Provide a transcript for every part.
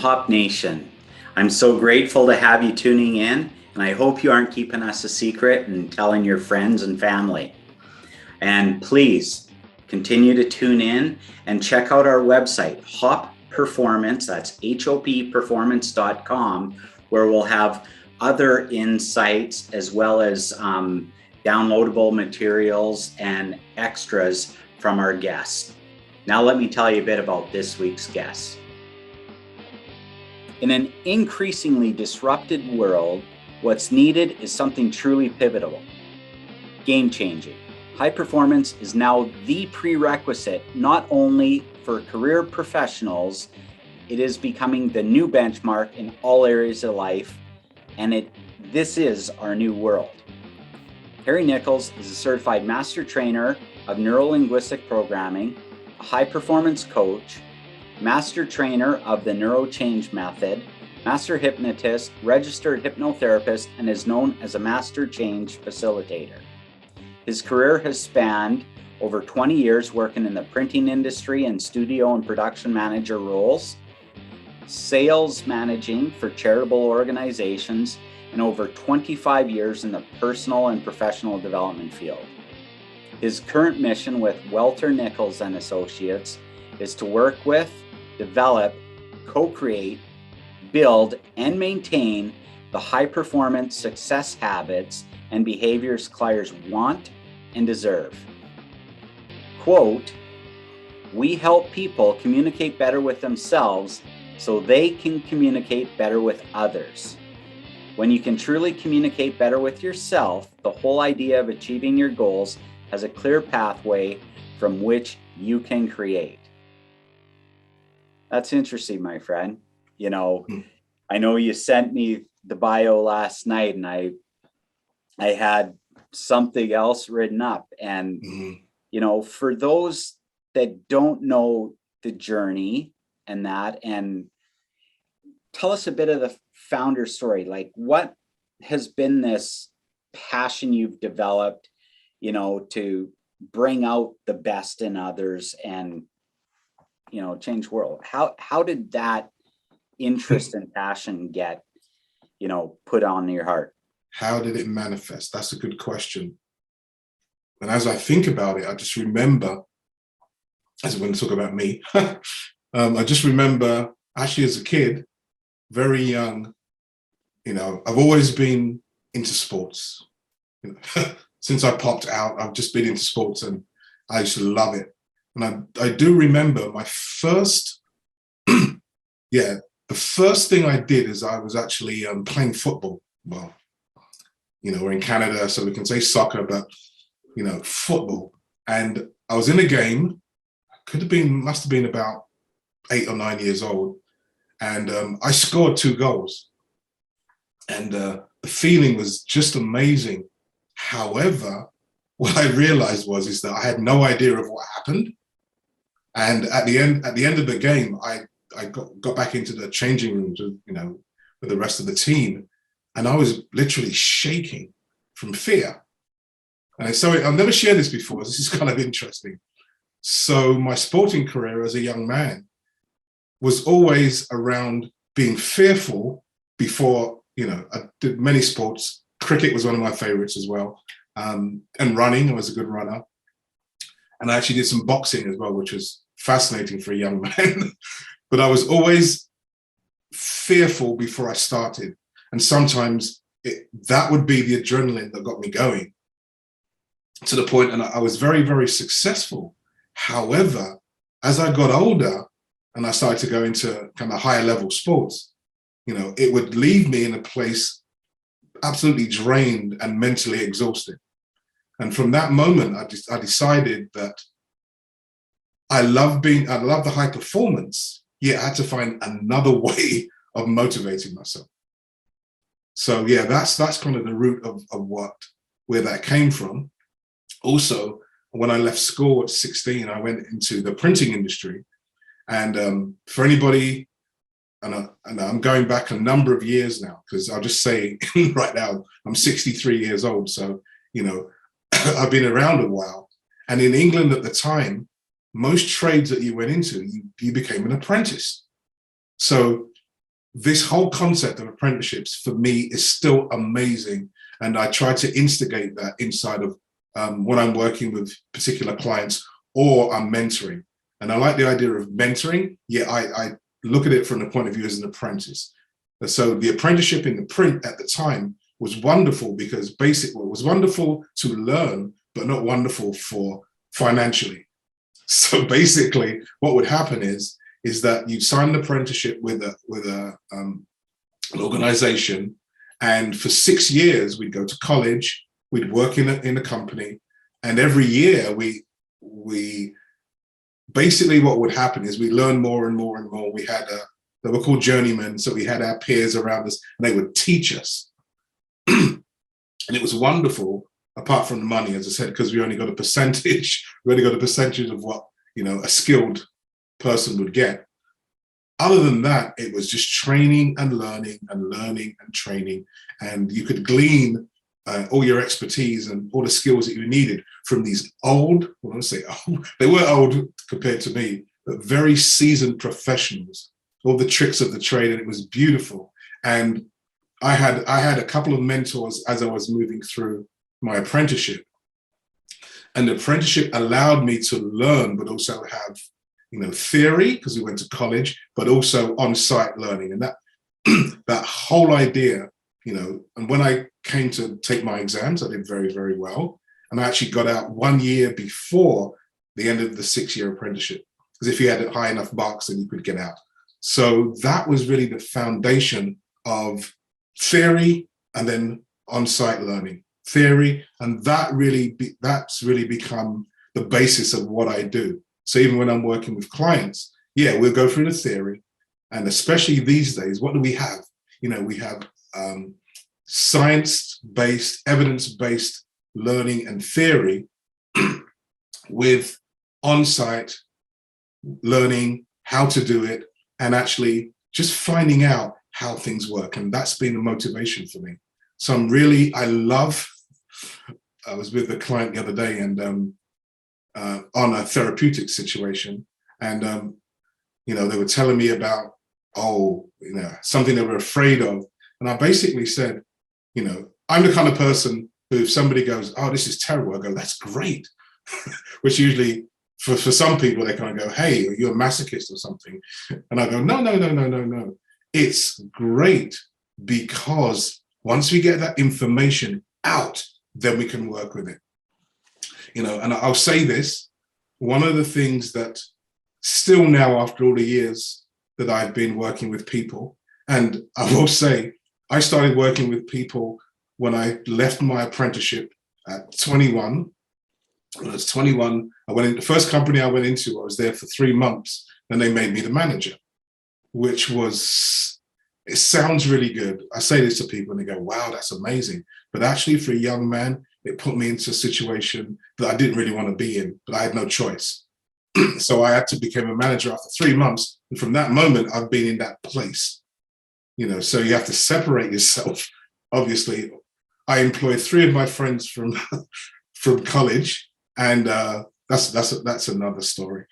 Hop Nation. I'm so grateful to have you tuning in, and I hope you aren't keeping us a secret and telling your friends and family. And please continue to tune in and check out our website, Hop Performance, that's hopperformance.com, where we'll have other insights as well as downloadable materials and extras from our guests. Now let me tell you a bit about this week's guest. In an increasingly disrupted world, what's needed is something truly pivotal, game-changing. High performance is now the prerequisite not only for career professionals, it is becoming the new benchmark in all areas of life, and this is our new world. Harry Nichols is a certified master trainer of neuro-linguistic programming, a high-performance coach, master trainer of the NeuroChange method, master hypnotist, registered hypnotherapist, and is known as a master change facilitator. His career has spanned over 20 years working in the printing industry and studio and production manager roles, sales managing for charitable organizations, and over 25 years in the personal and professional development field. His current mission with Welter Nichols and Associates is to work with, develop, co-create, build, and maintain the high-performance success habits and behaviors clients want and deserve. Quote, "We help people communicate better with themselves so they can communicate better with others. When you can truly communicate better with yourself, the whole idea of achieving your goals has a clear pathway from which you can create." That's interesting, my friend. You know, I know you sent me the bio last night and I had something else written up. And, you know, for those that don't know the journey and tell us a bit of the founder story. Like, what has been this passion you've developed, you know, to bring out the best in others and, you know, change the world? How did that interest and passion get, you know, put on your heart? How did it manifest? That's a good question. And as I think about it, I just remember, as we're going to talk about me, I just remember actually as a kid, very young, you know, I've always been into sports. You know, since I popped out, I've just been into sports and I used to love it. And I do remember my first, the first thing I did is I was actually playing football. Well, you know, we're in Canada, so we can say soccer, but, you know, football. And I was in a game, must have been about 8 or 9 years old. And I scored 2 goals. And the feeling was just amazing. However, what I realized is that I had no idea of what happened. And at the end of the game, I got back into the changing rooms, you know, with the rest of the team, and I was literally shaking from fear. And so I've never shared this before. This is kind of interesting. So my sporting career as a young man was always around being fearful before, you know, I did many sports. Cricket was one of my favorites as well. And running, I was a good runner. And I actually did some boxing as well, which was fascinating for a young man. But I was always fearful before I started. And sometimes that would be the adrenaline that got me going to the point, and I was very, very successful. However, as I got older and I started to go into kind of higher level sports, you know, it would leave me in a place absolutely drained and mentally exhausted. And from that moment, I decided that I love the high performance, yet I had to find another way of motivating myself. So yeah, that's kind of the root of where that came from. Also, when I left school at 16, I went into the printing industry. And for anybody, and I'm going back a number of years now, because I'll just say right now, I'm 63 years old. So, you know, I've been around a while. And in England at the time, most trades that you went into, you became an apprentice. So this whole concept of apprenticeships for me is still amazing. And I try to instigate that inside of when I'm working with particular clients or I'm mentoring. And I like the idea of mentoring. Yeah, I look at it from the point of view as an apprentice. And so the apprenticeship in the print at the time was wonderful because basically it was wonderful to learn, but not wonderful for financially. So basically what would happen is that you'd sign an apprenticeship with an organization, and for 6 years we'd go to college, we'd work in a company, and every year we basically what would happen is we learn more and more and more. We had they were called journeymen, so we had our peers around us and they would teach us. And it was wonderful, apart from the money, as I said, because we only got a percentage. We only got a percentage of what, you know, a skilled person would get. Other than that, it was just training and learning and learning and training. And you could glean all your expertise and all the skills that you needed from these old, well, I want to say old, they were old compared to me, but very seasoned professionals, all the tricks of the trade, and it was beautiful. And I had a couple of mentors as I was moving through my apprenticeship. And the apprenticeship allowed me to learn, but also have, you know, theory, because we went to college, but also on-site learning. And that that whole idea, you know, and when I came to take my exams, I did very, very well. And I actually got out 1 year before the end of the 6-year apprenticeship, because if you had high enough marks, then you could get out. So that was really the foundation of theory and then on-site learning. Theory, and that's really become the basis of what I do. So even when I'm working with clients, yeah, we'll go through the theory, and especially these days, what do we have? You know, we have science-based, evidence-based learning and theory with on-site learning how to do it and actually just finding out how things work. And that's been the motivation for me. So I was with a client the other day and on a therapeutic situation, and you know, they were telling me about, you know, something they were afraid of. And I basically said, you know, I'm the kind of person who, if somebody goes, oh, this is terrible, I go, that's great. Which usually for some people, they kind of go, hey, are you a masochist or something? And I go, no. It's great, because once we get that information out, then we can work with it. You know, and I'll say this, one of the things that still now, after all the years that I've been working with people, and I will say, I started working with people when I left my apprenticeship at 21. When I was 21, the first company I went into, I was there for 3 months, and they made me the manager, which was, it sounds really good. I say this to people and they go, wow, that's amazing. But actually for a young man, it put me into a situation that I didn't really want to be in, but I had no choice. So I had to become a manager after 3 months. And from that moment, I've been in that place. You know, so you have to separate yourself. Obviously, I employed 3 of my friends from college, and that's another story.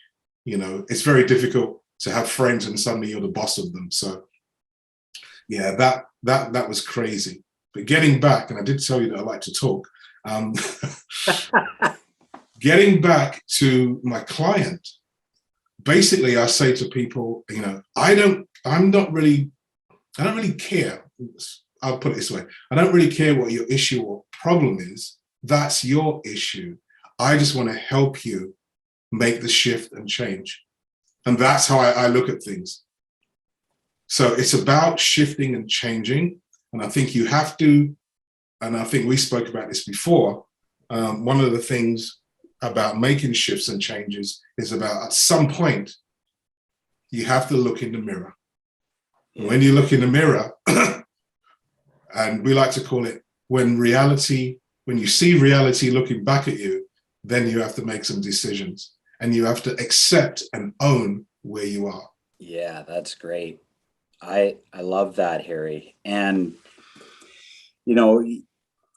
You know, it's very difficult to have friends and suddenly you're the boss of them. So yeah, that was crazy. But getting back, and I did tell you that I like to talk. Getting back to my client, basically I say to people, you know, I don't really care. I'll put it this way. I don't really care what your issue or problem is. That's your issue. I just want to help you make the shift and change. And that's how I look at things. So it's about shifting and changing. And I think you have to, and I think we spoke about this before, one of the things about making shifts and changes is about, at some point, you have to look in the mirror. Yeah. When you look in the mirror, and we like to call it when you see reality looking back at you, then you have to make some decisions and you have to accept and own where you are. Yeah, that's great. I love that, Harry. And, you know,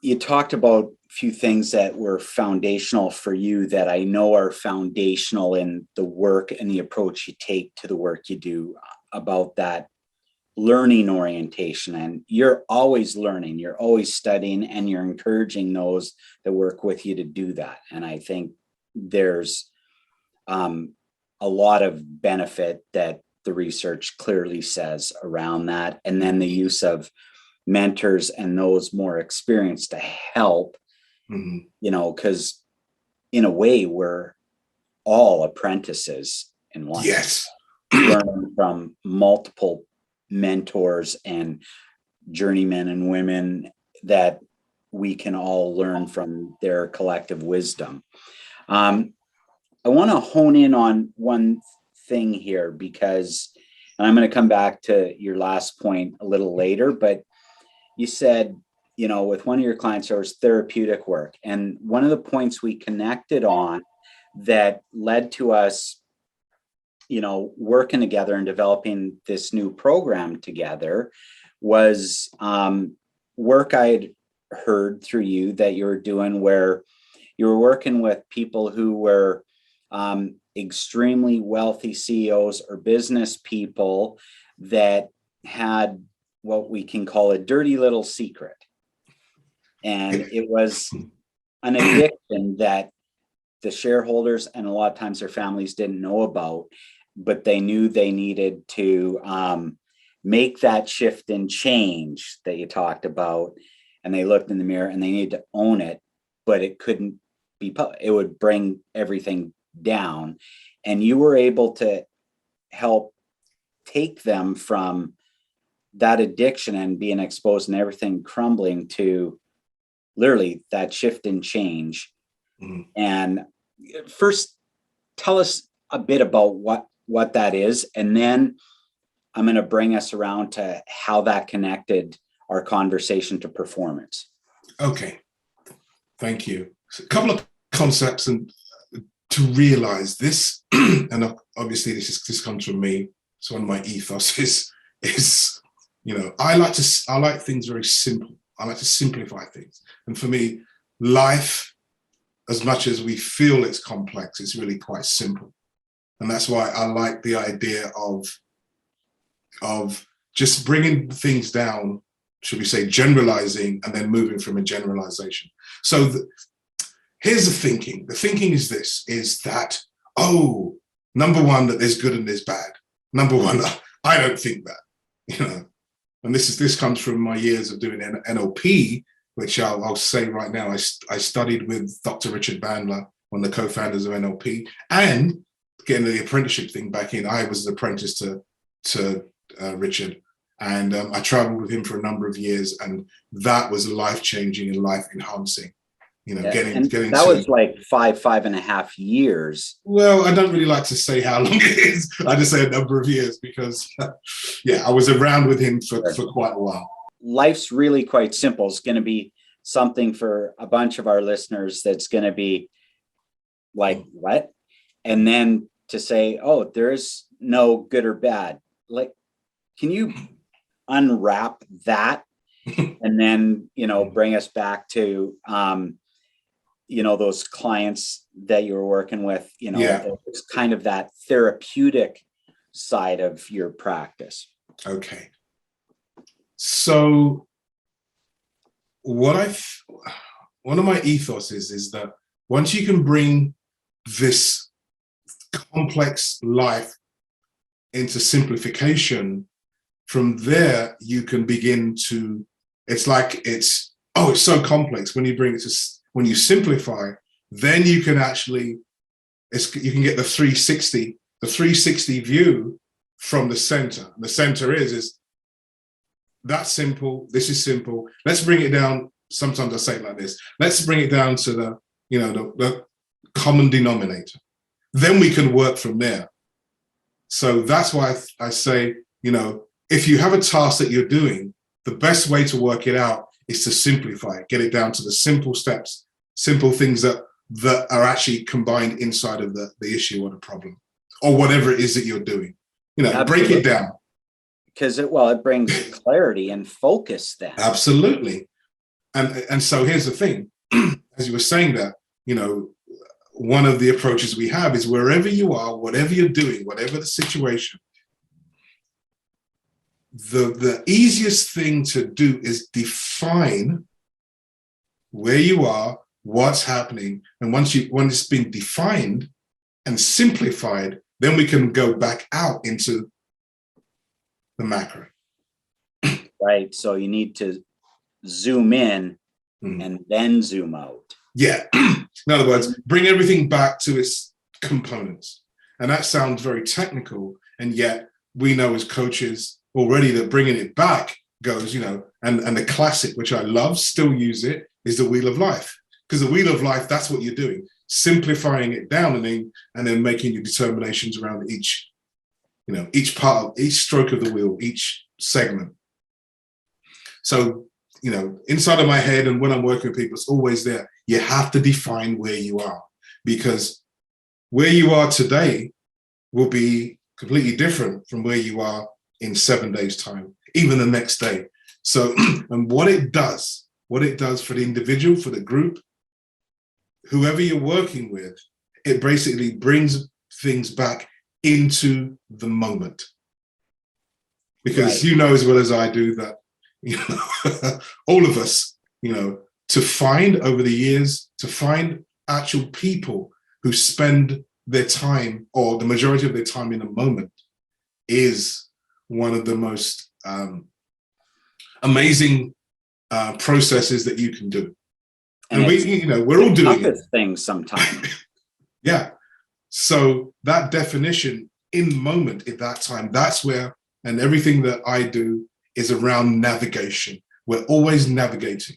you talked about a few things that were foundational for you that I know are foundational in the work and the approach you take to the work you do, about that learning orientation, and you're always learning, you're always studying, and you're encouraging those that work with you to do that. And I think there's a lot of benefit that the research clearly says around that. And then the use of mentors and those more experienced to help, because in a way, we're all apprentices in life. Yes. Learning from multiple mentors and journeymen and women that we can all learn from their collective wisdom. I want to hone in on one thing here, because, and I'm going to come back to your last point a little later, but you said, with one of your clients, there was therapeutic work. And one of the points we connected on that led to us, working together and developing this new program together was work I'd heard through you that you were doing, where you were working with people who were extremely wealthy CEOs or business people that had what we can call a dirty little secret. And it was an addiction that the shareholders and a lot of times their families didn't know about, but they knew they needed to make that shift and change that you talked about. And they looked in the mirror and they needed to own it, but it couldn't be, it would bring everything down. And you were able to help take them from that addiction and being exposed and everything crumbling to literally that shift and change. And first, tell us a bit about what that is, and then I'm going to bring us around to how that connected our conversation to performance. Okay, thank you. So a couple of concepts and to realize this, and obviously this comes from me. So one of my ethos is I like things very simple. I like to simplify things, and for me, life, as much as we feel it's complex, it's really quite simple. And that's why I like the idea of just bringing things down, should we say, generalizing, and then moving from a generalization. So here's the thinking. The thinking is this, is that, number one, that there's good and there's bad. Number one, I don't think that, and this comes from my years of doing NLP, which I'll say right now, I studied with Dr. Richard Bandler, one of the co-founders of NLP, and getting the apprenticeship thing back in. I was an apprentice to Richard, and I traveled with him for a number of years, and that was life-changing and life-enhancing. Getting that was like 5.5 years. Well, I don't really like to say how long it is. I just say a number of years because, I was around with him for quite a while. Life's really quite simple. It's going to be something for a bunch of our listeners that's going to be like, what? And then to say, there is no good or bad. Like, can you unwrap that and then, bring us back to, those clients that you were working with, it's kind of that therapeutic side of your practice. Okay. So one of my ethos is that once you can bring this complex life into simplification, from there you can begin to, it's so complex. When you bring it to, when you simplify, then you can actually, you can get the 360 view from the center. The center is that's simple. This is simple. Let's bring it down. Sometimes I say it like this. Let's bring it down to the common denominator. Then we can work from there. So that's why I say, if you have a task that you're doing, the best way to work it out is to simplify it, get it down to the simple steps, simple things that are actually combined inside of the issue or the problem, or whatever it is that you're doing. Break it down. Because it brings clarity and focus then. Absolutely. And so here's the thing, as you were saying that, one of the approaches we have is wherever you are, whatever you're doing, whatever the situation, the easiest thing to do is define where you are, what's happening. And once it's been defined and simplified, then we can go back out into the macro. Right. So you need to zoom in and then zoom out. Yeah. In other words, bring everything back to its components. And that sounds very technical. And yet we know as coaches already that bringing it back goes, and the classic, which I love, still use it, is the wheel of life. Because the wheel of life, that's what you're doing, simplifying it down and then making your determinations around each part of each stroke of the wheel, each segment. So, inside of my head and when I'm working with people, it's always there. You have to define where you are, because where you are today will be completely different from where you are in 7 days' time, even the next day. So, and what it does for the individual, for the group, whoever you're working with, it basically brings things back into the moment. Because you know as well as I do that, all of us, to find over the years, to find actual people who spend their time or the majority of their time in a moment is one of the most amazing processes that you can do. And we're all doing it. Things sometimes. Yeah. So that definition in the moment at that time, that's where, and everything that I do is around navigation. We're always navigating.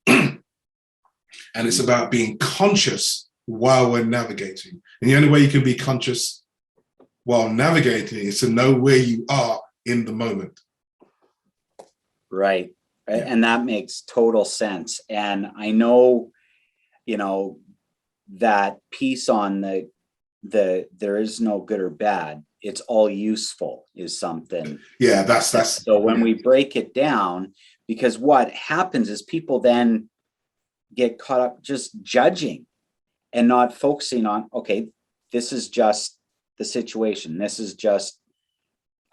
And it's about being conscious while we're navigating. And the only way you can be conscious while navigating is to know where you are in the moment. Right. Yeah. And that makes total sense. And I know, that piece on the there is no good or bad. It's all useful is something. Yeah, that's so when we break it down, because what happens is people then get caught up just judging and not focusing on, okay, this is just the situation. This is just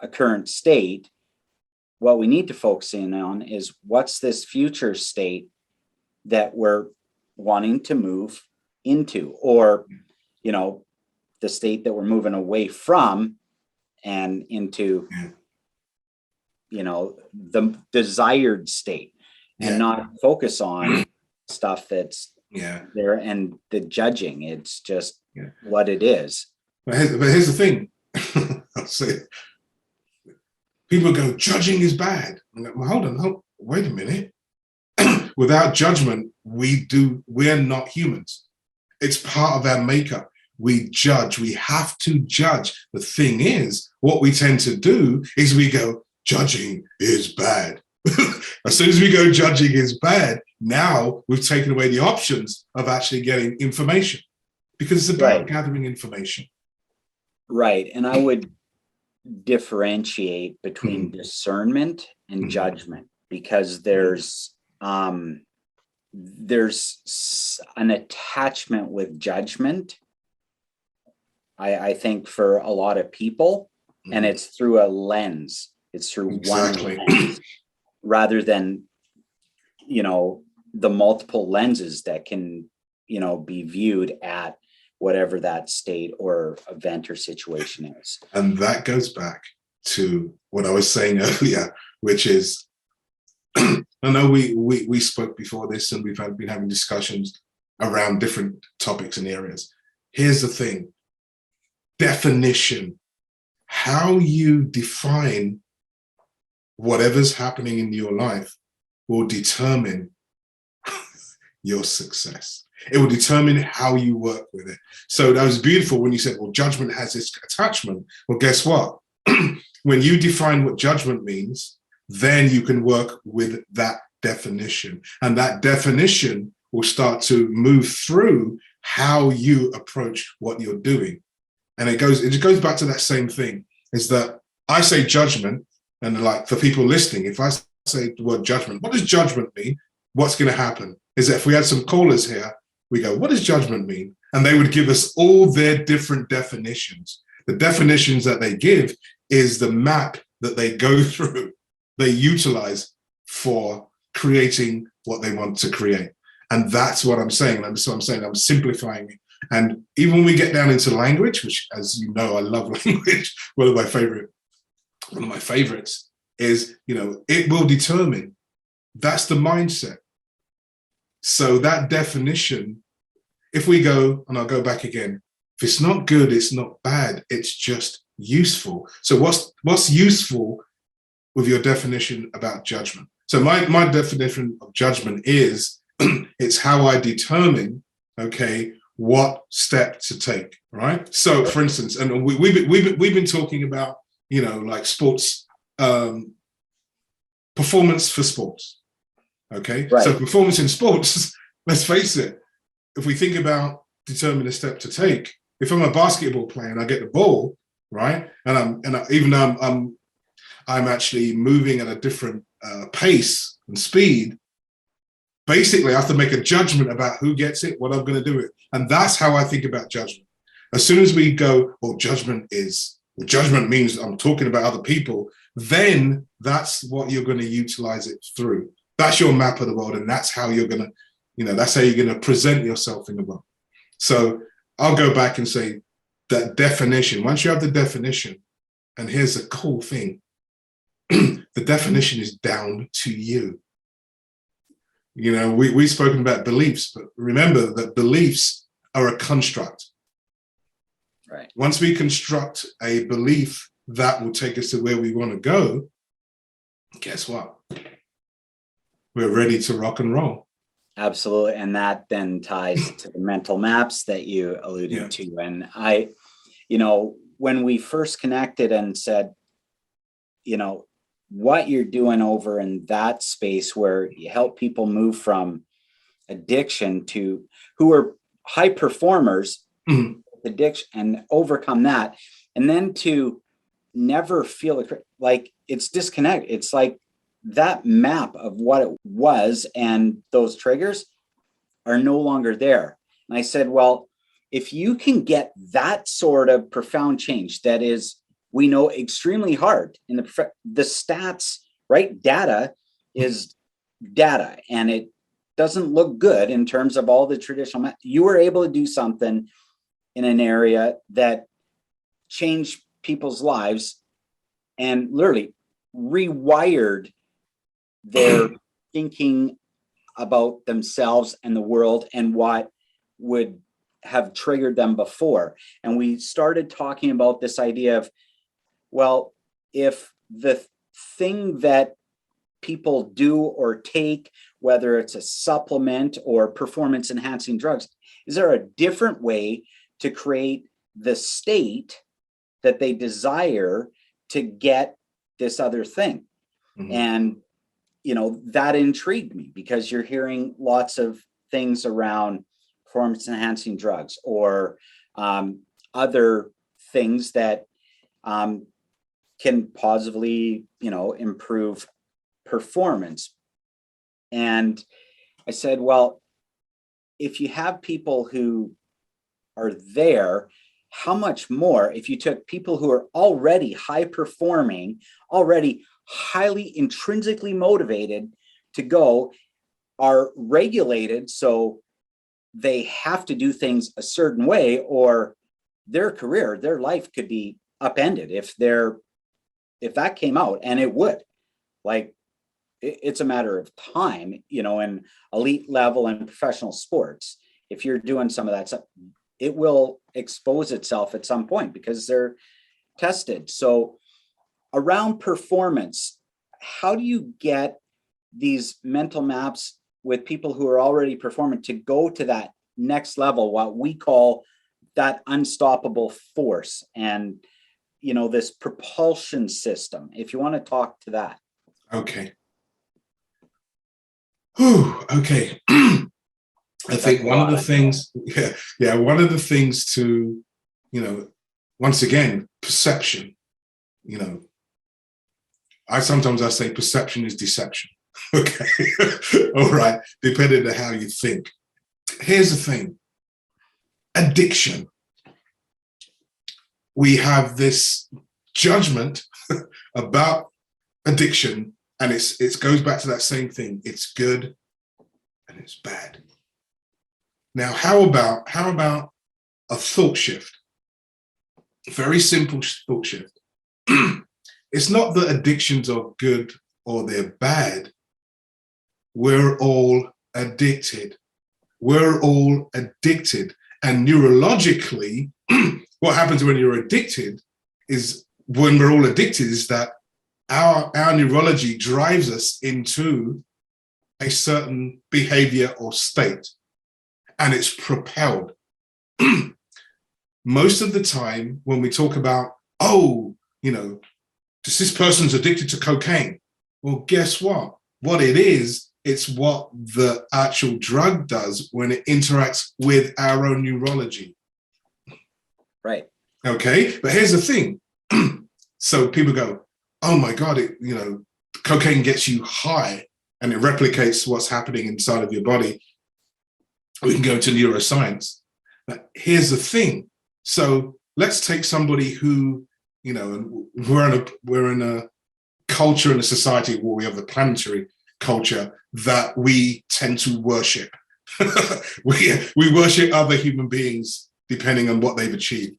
a current state. What we need to focus in on is what's this future state that we're wanting to move into, or, the state that we're moving away from and into, the desired state, and not focus on stuff that's there and the judging. It's just what it is. But here's the thing. I'll say, people go, judging is bad. I'm like, well, hold on, wait a minute. Without judgment, we're not humans. It's part of our makeup. We judge. We have to judge. The thing is, what we tend to do is we go, judging is bad. As soon as we go, judging is bad, now we've taken away the options of actually getting information, because it's about gathering information. Right. And I would differentiate between discernment and judgment, because there's an attachment with judgment, I think, for a lot of people, and it's through a lens. It's through one lens, rather than, the multiple lenses that can, be viewed at whatever that state or event or situation is. And that goes back to what I was saying earlier, which is, I know we spoke before this, and we've been having discussions around different topics and areas. Here's the thing. Definition. How you define whatever's happening in your life will determine your success. It will determine how you work with it. So that was beautiful when you said, well, judgment has this attachment. Well, guess what? When you define what judgment means, then you can work with that definition. And that definition will start to move through how you approach what you're doing. And it goes back to that same thing, is that I say judgment, and like for people listening, if I say the word judgment, what does judgment mean? What's going to happen is that if we had some callers here, we go, what does judgment mean? And they would give us all their different definitions. The definitions that they give is the map that they go through, they utilize for creating what they want to create. And that's what I'm saying. So I'm saying I'm simplifying it. And even when we get down into language, which, as you know, I love language, one of my favorites is, it will determine. That's the mindset. So that definition, if we go, and I'll go back again, if it's not good, it's not bad, it's just useful. So what's useful with your definition about judgment? So my definition of judgment is it's how I determine, okay, what step to take, right? So, for instance, and we've been talking about, like sports, performance for sports, okay? Right. So performance in sports, let's face it, if we think about determine a step to take, if I'm a basketball player and I get the ball, right, even though I'm actually moving at a different pace and speed, basically I have to make a judgment about who gets it, what I'm going to do it. And that's how I think about judgment. As soon as we go, judgment means I'm talking about other people, then that's what you're going to utilize it through. That's your map of the world, and that's how you're going to, that's how you're going to present yourself in the world. So I'll go back and say that definition, once you have the definition, and here's the cool thing, the definition is down to you. We've spoken about beliefs, but remember that beliefs are a construct. Right. Once we construct a belief that will take us to where we want to go, guess what? We're ready to rock and roll. Absolutely. And that then ties to the mental maps that you alluded to. And when we first connected and said, what you're doing over in that space where you help people move from addiction to who are high performers, addiction, and overcome that, and then to never feel like it's disconnected. It's like that map of what it was and those triggers are no longer there. And I said, well, if you can get that sort of profound change that is, we know, extremely hard in the stats, right? Data is data, and it doesn't look good in terms of all the traditional math. You were able to do something in an area that changed people's lives and literally rewired their thinking about themselves and the world and what would have triggered them before. And we started talking about this idea of, well, if the thing that people do or take, whether it's a supplement or performance enhancing drugs, is there a different way to create the state that they desire to get this other thing? And that intrigued me, because you're hearing lots of things around performance enhancing drugs or other things that can positively, improve performance. And I said, well, if you have people who are there, how much more if you took people who are already high performing, already highly intrinsically motivated to go, are regulated, so they have to do things a certain way, or their career, their life could be upended if that came out, and it would. Like, it's a matter of time, in elite level and professional sports. If you're doing some of that stuff, it will expose itself at some point because they're tested. So around performance, how do you get these mental maps with people who are already performing to go to that next level, what we call that unstoppable force, and this propulsion system, if you want to talk to that? Okay. Okay. I think one of the things, one of the things to, once again, perception, I say perception is deception. Okay. All right. Depending on how you think. Here's the thing. Addiction. We have this judgment about addiction, and it goes back to that same thing. It's good and it's bad. Now, how about a thought shift? Very simple thought shift. It's not that addictions are good or they're bad. We're all addicted. We're all addicted. And neurologically, what happens when you're addicted is, when we're all addicted, is that our neurology drives us into a certain behavior or state, and it's propelled. Most of the time when we talk about, oh, this person's addicted to cocaine. Well, guess what? What it is, it's what the actual drug does when it interacts with our own neurology. Right. Okay, but here's the thing. So people go, oh my God, cocaine gets you high and it replicates what's happening inside of your body. We can go into neuroscience. But here's the thing. So let's take somebody who, we're in a culture and a society where we have the planetary culture that we tend to worship. we worship other human beings depending on what they've achieved,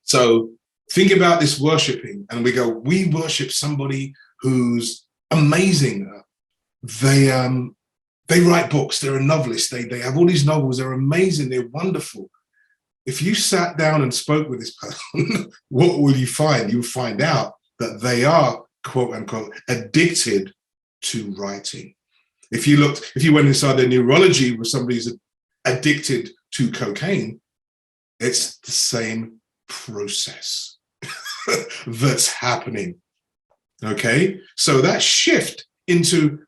So think about this worshiping, and we worship somebody who's amazing. They write books, they're a novelist, they have all these novels, they're amazing, they're wonderful. If you sat down and spoke with this person, what will you find? You'll find out that they are, quote unquote, addicted to writing. If you went inside their neurology with somebody who's addicted to cocaine, it's the same process that's happening. Okay, so that shift into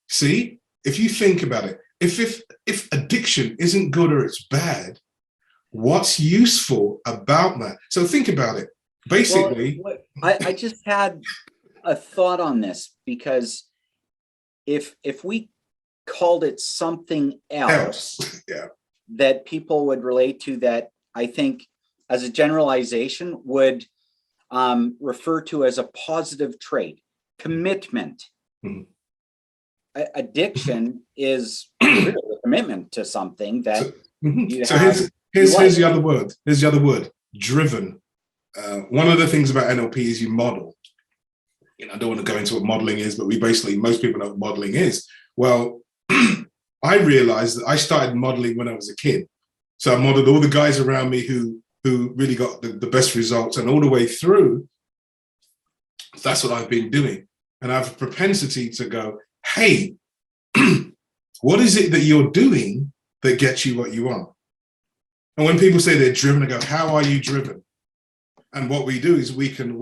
see, if you think about it, if addiction isn't good or it's bad, what's useful about that? So think about it. Basically, I just had a thought on this, because if we called it something else yeah, that people would relate to, that I think as a generalization would refer to as a positive trait, commitment. Mm-hmm. Addiction is really a commitment to something that here's the other word. Here's the other word: driven. One of the things about NLP is you model. I don't want to go into what modeling is, but most people know what modeling is. Well, I realized that I started modeling when I was a kid. So I modeled all the guys around me who really got the best results, and all the way through, that's what I've been doing. And I have a propensity to go, hey, what is it that you're doing that gets you what you want? And when people say they're driven, I go, how are you driven? And what we do is we can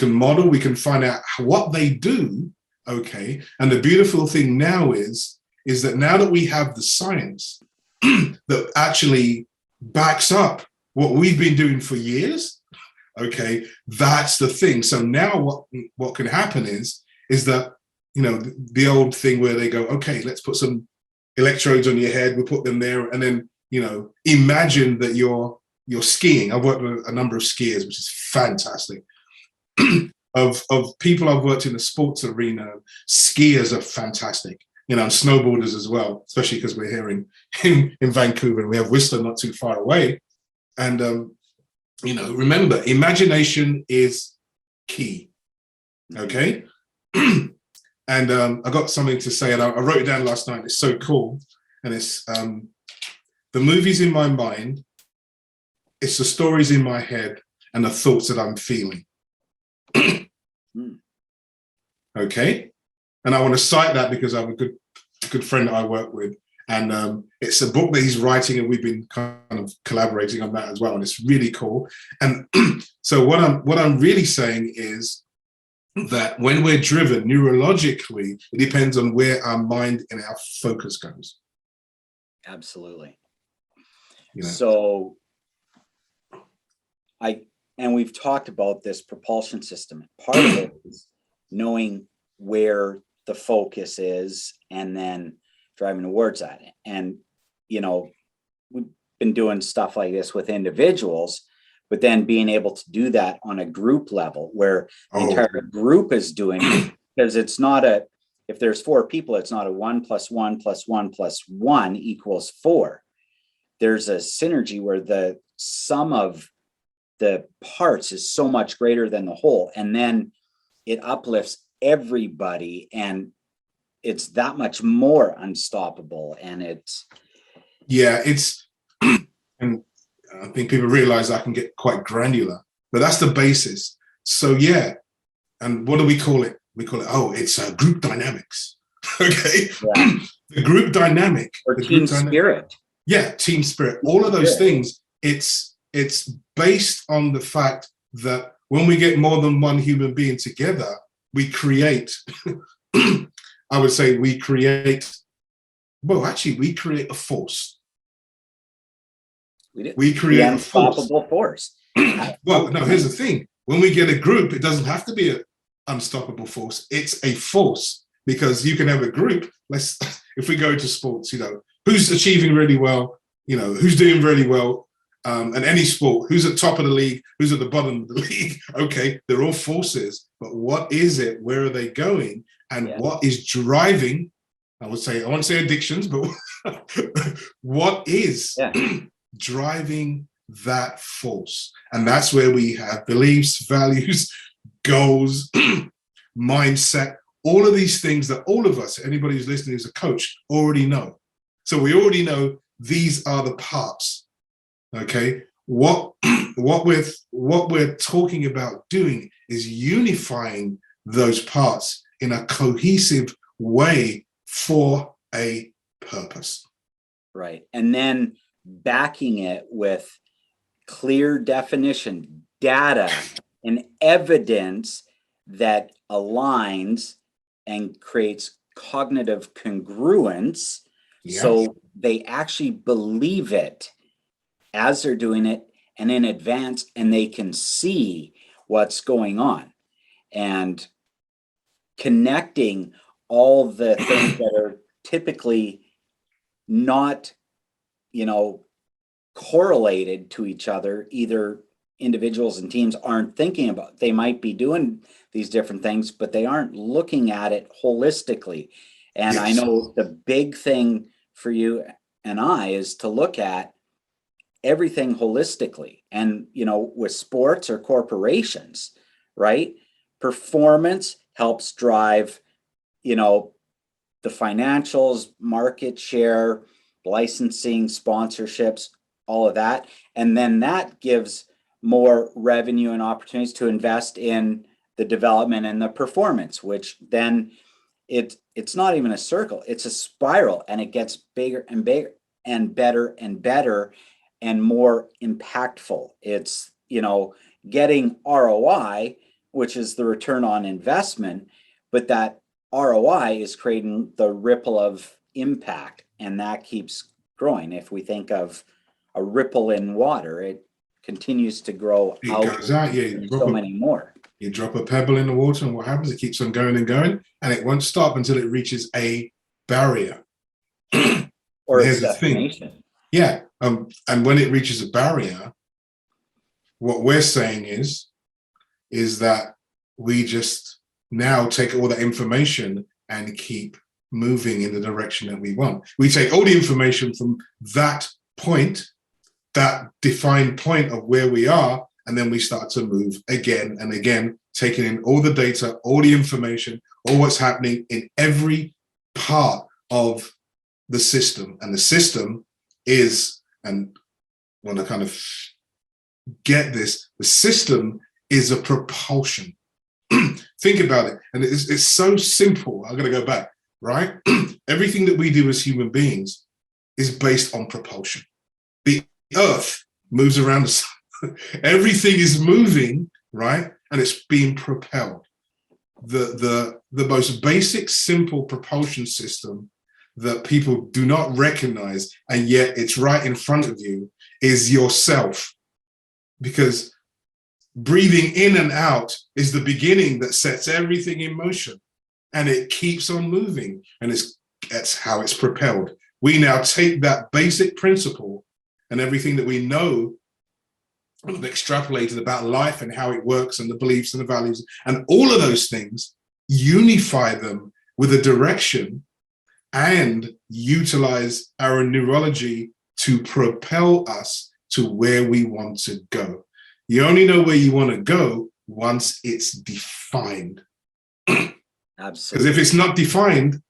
model, we can find out what they do. Okay. And the beautiful thing now is that now that we have the science that actually backs up what we've been doing for years, okay, that's the thing. So now what can happen is that, the old thing where they go, okay, let's put some electrodes on your head, we'll put them there, and then, imagine that you're skiing. I've worked with a number of skiers, which is fantastic. of people I've worked in the sports arena, skiers are fantastic, and snowboarders as well, especially because we're here in Vancouver and we have Whistler not too far away. And, remember, imagination is key. Okay. And I got something to say, and I wrote it down last night. It's so cool. And it's the movies in my mind, it's the stories in my head, and the thoughts that I'm feeling. Okay. And I want to cite that because I have a good friend that I work with. And it's a book that he's writing, and we've been kind of collaborating on that as well. And it's really cool. And so what I'm really saying is that when we're driven neurologically, it depends on where our mind and our focus goes. Absolutely. You know? So we've talked about this propulsion system. Part of it is knowing where the focus is and then driving towards that. And, we've been doing stuff like this with individuals, but then being able to do that on a group level where the Oh, entire group is doing it, because it's not if there's 4 people, it's not a 1 + 1 + 1 + 1 = 4. There's a synergy where the sum of the parts is so much greater than the whole, and then it uplifts everybody, and it's that much more unstoppable. And it's and I think people realize I can get quite granular, but that's the basis. So yeah, and what do we call it? We call it, it's group dynamics. Okay, yeah. The group dynamic Or the team group spirit. Yeah, team spirit. All of those things. It's based on the fact that when we get more than one human being together, we create. I would say we create. Well, actually, we create a force. We create a unstoppable force. Well, no, here's the thing. When we get a group, it doesn't have to be an unstoppable force. It's a force, because you can have a group. If we go to sports, who's achieving really well, who's doing really well, and any sport, who's at top of the league, who's at the bottom of the league. Okay, they're all forces, but what is it? Where are they going? And what is driving? I won't say addictions, but what is driving that force? And that's where we have beliefs, values, goals, mindset, all of these things that all of us, anybody who's listening as a coach, already know. So we already know these are the parts. Okay, what we're talking about doing is unifying those parts in a cohesive way for a purpose. Right. And then backing it with clear definition, data, and evidence that aligns and creates cognitive congruence. So they actually believe it as they're doing it and in advance, and they can see what's going on, and connecting all the things that are typically not, correlated to each other. Either individuals and teams aren't thinking about, they might be doing these different things, but they aren't looking at it holistically. And I know the big thing for you and I is to look at everything holistically. And, with sports or corporations, right? Performance helps drive, the financials, market share, licensing, sponsorships, all of that. And then that gives more revenue and opportunities to invest in the development and the performance, which then it's not even a circle, it's a spiral, and it gets bigger and bigger and better and more impactful. It's, getting ROI, which is the return on investment, but that ROI is creating the ripple of impact, and that keeps growing. If we think of a ripple in water, it continues to grow. It goes out, so many more. You drop a pebble in the water, and what happens? It keeps on going and going, and it won't stop until it reaches a barrier. Or its destination. Yeah, and when it reaches a barrier, what we're saying is that we just now take all that information and keep moving in the direction that we want. We take all the information from that point, that defined point of where we are, and then we start to move again and again, taking in all the data, all the information, all what's happening in every part of the system. And the system is, and when I kind of get this, the system is a propulsion. Think about it. And it's so simple. I'm going to go back, right? Everything that we do as human beings is based on propulsion. The earth moves around the sun. Everything is moving, right? And it's being propelled. The most basic, simple propulsion system that people do not recognize, and yet it's right in front of you, is yourself. Because breathing in and out is the beginning that sets everything in motion, and it keeps on moving, and that's how it's propelled. We now take that basic principle and everything that we know I've extrapolated about life and how it works and the beliefs and the values and all of those things, unify them with a direction and utilize our neurology to propel us to where we want to go. You only know where you want to go once it's defined. Absolutely. Because if it's not defined,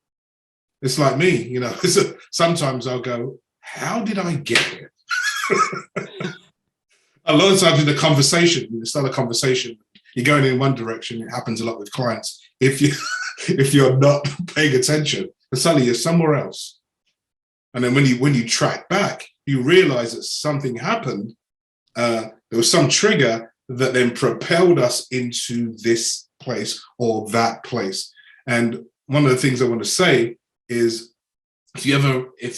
it's like me, you know, sometimes I'll go, how did I get here? A lot of times in the conversation, you start a conversation, you're going in one direction. It happens a lot with clients. If you're not paying attention, and suddenly you're somewhere else. And then when you track back, you realize that something happened. There was some trigger that then propelled us into this place or that place. And one of the things I want to say is, if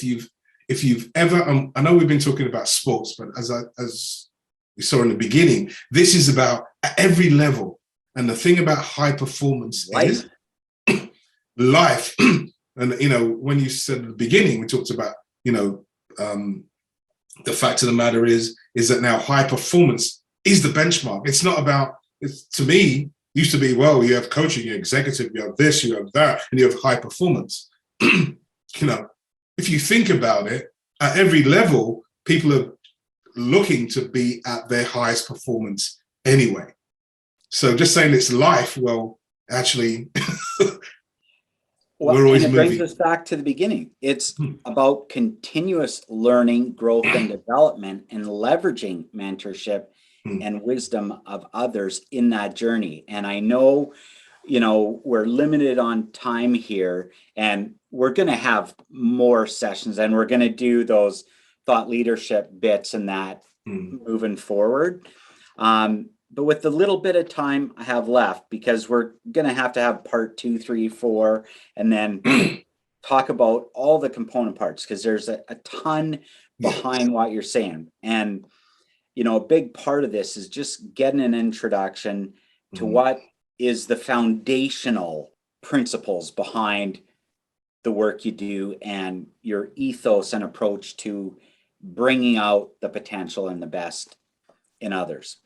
you've ever, I know we've been talking about sports, but as we saw in the beginning, this is about at every level. And the thing about high performance is life. And, you know, when you said at the beginning, we talked about, you know, the fact of the matter is that now high performance is the benchmark. It's not about, to me, used to be, well, you have coaching, you have executive, you have this, you have that, and you have high performance. You know, if you think about it, at every level, people are looking to be at their highest performance anyway. So just saying it's life, well, actually, we're always moving. Brings us back to the beginning. It's about continuous learning, growth, and development, and leveraging mentorship and wisdom of others in that journey. And I know, you know, we're limited on time here, and we're going to have more sessions, and we're going to do those thought leadership bits and that moving forward. But with the little bit of time I have left, because we're going to have part 2, 3, 4, and then talk about all the component parts, because there's a ton behind what you're saying. And, you know, a big part of this is just getting an introduction to what is the foundational principles behind the work you do and your ethos and approach to bringing out the potential and the best in others.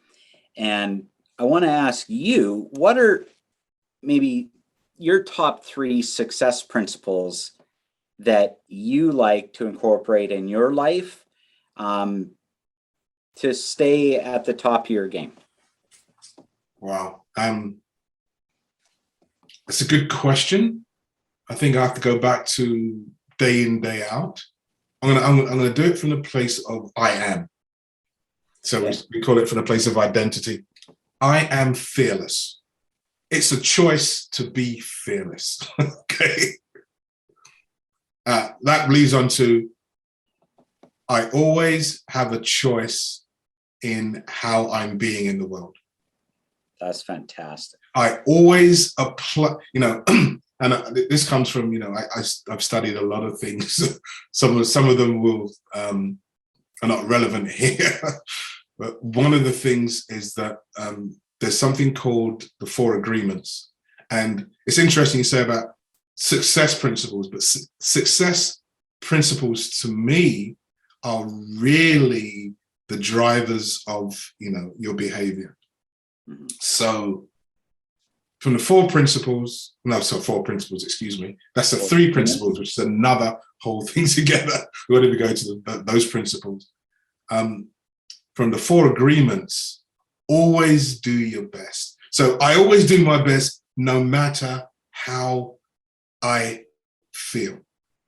And I want to ask you, what are maybe your top 3 success principles that you like to incorporate in your life to stay at the top of your game? Wow. That's a good question. I think I have to go back to day in, day out. I'm gonna do it from the place of I am. So we call it from the place of identity. I am fearless. It's a choice to be fearless. Okay. That leads on to, I always have a choice in how I'm being in the world. That's fantastic. I always apply, you know, and this comes from, you know, I've studied a lot of things. Some of them will are not relevant here. But one of the things is that there's something called the 4 agreements. And it's interesting you say about success principles, but success principles to me are really the drivers of, you know, your behavior. So from the 4 principles, excuse me, that's the 3 principles, which is another whole thing together. We want to go to those principles. From the 4 agreements, always do your best. So I always do my best no matter how I feel.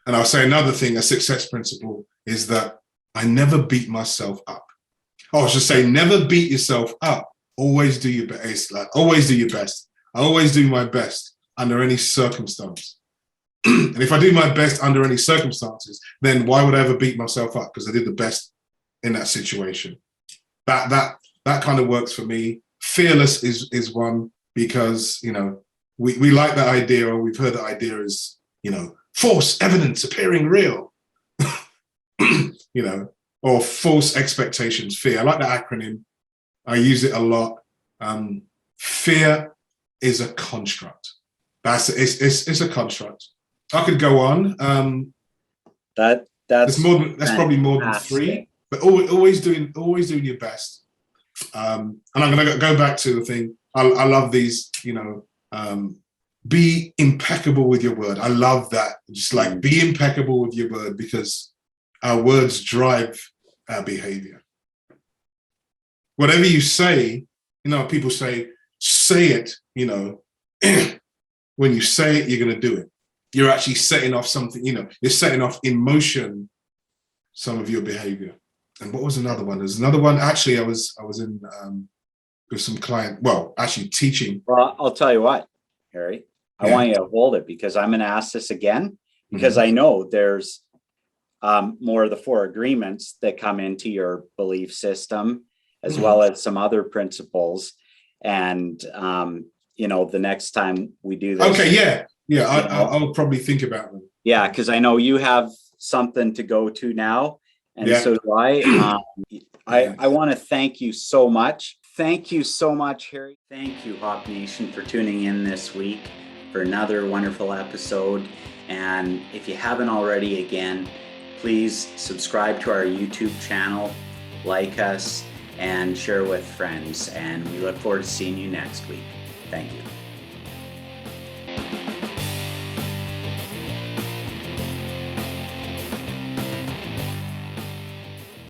And I'll say another thing, a success principle, is that I never beat myself up. Oh, I should say never beat yourself up. Always do your best. Like, always do your best. I always do my best under any circumstance. And if I do my best under any circumstances, then why would I ever beat myself up? Because I did the best in that situation. That kind of works for me. Fearless is one, because, you know, we like that idea, or we've heard that idea is, you know, false evidence appearing real, you know, or false expectations, fear. I like that acronym. I use it a lot. Fear is a construct. It's a construct. I could go on. That's probably more than 3. But always doing your best. And I'm going to go back to the thing. I love these, be impeccable with your word. I love that. Just like be impeccable with your word, because our words drive our behavior. Whatever you say, people say it, when you say it, you're going to do it. You're actually setting off something, you're setting off in motion some of your behavior. And what was another one? There's another one. Actually, I was in with some client, actually teaching. Well, I'll tell you what, Harry, I want you to hold it, because I'm going to ask this again, because I know there's more of the 4 agreements that come into your belief system, as well as some other principles. And, the nenext time we do this. Okay. Yeah. I'll probably think about them. Yeah. Because I know you have something to go to now. And so do I. I want to thank you so much. Thank you so much, Harry. Thank you, Hawk Nation, for tuning in this week for another wonderful episode. And if you haven't already, again, please subscribe to our YouTube channel, like us, and share with friends. And we look forward to seeing you next week. Thank you.